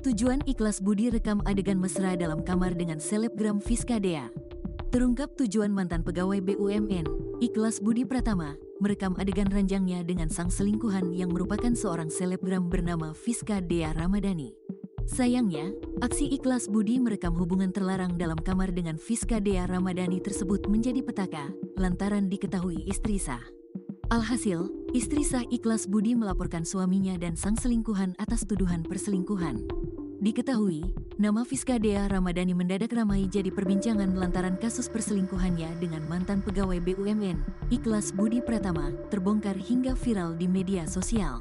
Tujuan ikhlas budi rekam adegan mesra dalam kamar dengan selebgram Fiska Dea. Terungkap tujuan mantan pegawai BUMN, Ikhlas Budi Pratama, merekam adegan ranjangnya dengan sang selingkuhan yang merupakan seorang selebgram bernama Fiska Dea Ramadhani. Sayangnya, aksi Ikhlas Budi merekam hubungan terlarang dalam kamar dengan Fiska Dea Ramadhani tersebut menjadi petaka, lantaran diketahui istri sah. Alhasil, istri sah Ikhlas Budi melaporkan suaminya dan sang selingkuhan atas tuduhan perselingkuhan. Diketahui, nama Fiska Dea Ramadhani mendadak ramai jadi perbincangan lantaran kasus perselingkuhannya dengan mantan pegawai BUMN, Ikhlas Budi Pratama, terbongkar hingga viral di media sosial.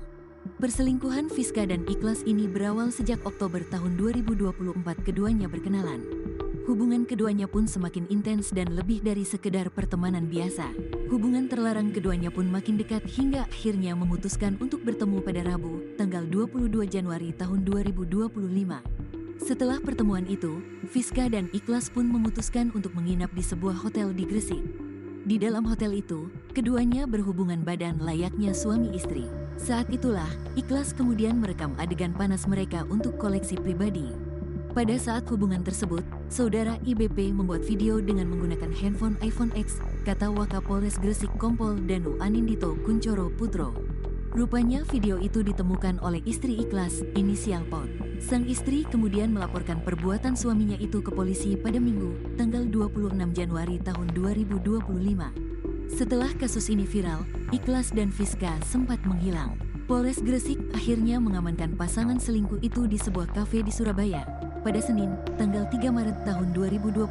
Perselingkuhan Fiska dan Ikhlas ini berawal sejak Oktober tahun 2024 keduanya berkenalan. Hubungan keduanya pun semakin intens dan lebih dari sekedar pertemanan biasa. Hubungan terlarang keduanya pun makin dekat hingga akhirnya memutuskan untuk bertemu pada Rabu, tanggal 22 Januari tahun 2025. Setelah pertemuan itu, Fiska dan Ikhlas pun memutuskan untuk menginap di sebuah hotel di Gresik. Di dalam hotel itu, keduanya berhubungan badan layaknya suami istri. Saat itulah, Ikhlas kemudian merekam adegan panas mereka untuk koleksi pribadi. Pada saat hubungan tersebut, saudara IBP membuat video dengan menggunakan handphone iPhone X, kata Wakapolres Gresik Kompol Danu Anindito Kuncoro Putro. Rupanya video itu ditemukan oleh istri Ikhlas, inisial Pot. Sang istri kemudian melaporkan perbuatan suaminya itu ke polisi pada Minggu, tanggal 26 Januari tahun 2025. Setelah kasus ini viral, Ikhlas dan Fiska sempat menghilang. Polres Gresik akhirnya mengamankan pasangan selingkuh itu di sebuah kafe di Surabaya pada Senin, tanggal 3 Maret tahun 2025,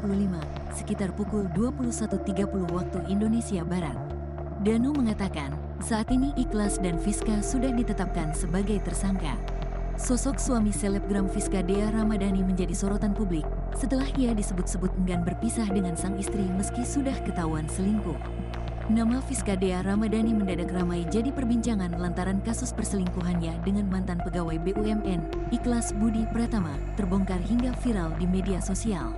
sekitar pukul 21.30 waktu Indonesia Barat. Danu mengatakan, saat ini Ikhlas dan Fiska sudah ditetapkan sebagai tersangka. Sosok suami selebgram Fiska Dea Ramadhani menjadi sorotan publik setelah ia disebut-sebut enggan berpisah dengan sang istri meski sudah ketahuan selingkuh. Nama Fiska Dea Ramadhani mendadak ramai jadi perbincangan lantaran kasus perselingkuhannya dengan mantan pegawai BUMN, Ikhlas Budi Pratama, terbongkar hingga viral di media sosial.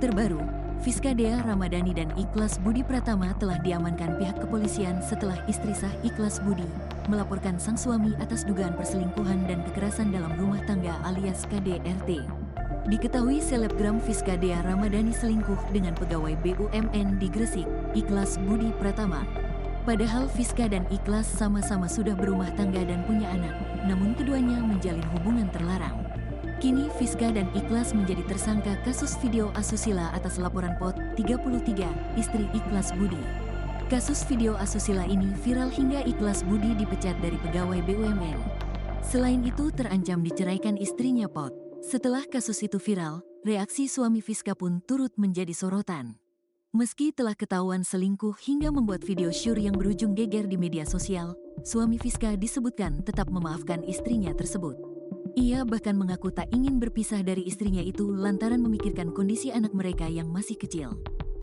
Terbaru, Fiska Dea Ramadhani dan Ikhlas Budi Pratama telah diamankan pihak kepolisian setelah istri sah Ikhlas Budi melaporkan sang suami atas dugaan perselingkuhan dan kekerasan dalam rumah tangga alias KDRT. Diketahui selebgram Fiska Dea Ramadhani selingkuh dengan pegawai BUMN di Gresik, Ikhlas Budi Pratama. Padahal Fiska dan Ikhlas sama-sama sudah berumah tangga dan punya anak, namun keduanya menjalin hubungan terlarang. Kini Fiska dan Ikhlas menjadi tersangka kasus video asusila atas laporan Pot 33, istri Ikhlas Budi. Kasus video asusila ini viral hingga Ikhlas Budi dipecat dari pegawai BUMN. Selain itu terancam diceraikan istrinya Pot. Setelah kasus itu viral, reaksi suami Fiska pun turut menjadi sorotan. Meski telah ketahuan selingkuh hingga membuat video syur yang berujung geger di media sosial, suami Fiska disebutkan tetap memaafkan istrinya tersebut. Ia bahkan mengaku tak ingin berpisah dari istrinya itu lantaran memikirkan kondisi anak mereka yang masih kecil.